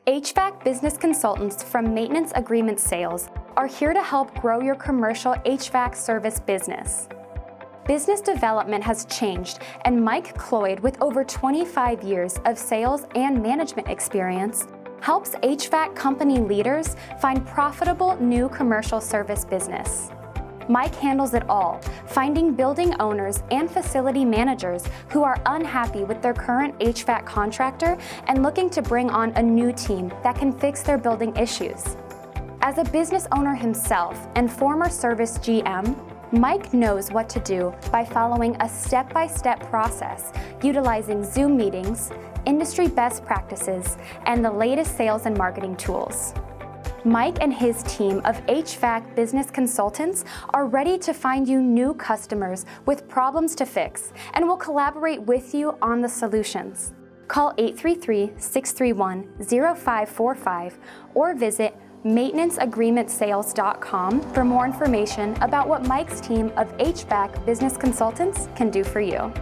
HVAC Business Consultants from Maintenance Agreement Sales are here to help grow your commercial HVAC service business. Business development has changed, and Mike Cloyd, with over 25 years of sales and management experience, helps HVAC company leaders find profitable new commercial service business. Mike handles it all, finding building owners and facility managers who are unhappy with their current HVAC contractor and looking to bring on a new team that can fix their building issues. As a business owner himself and former service GM, Mike knows what to do by following a step-by-step process, utilizing Zoom meetings, industry best practices, and the latest sales and marketing tools. Mike and his team of HVAC business consultants are ready to find you new customers with problems to fix and will collaborate with you on the solutions. Call 833-631-0545 or visit maintenanceagreementsales.com for more information about what Mike's team of HVAC business consultants can do for you.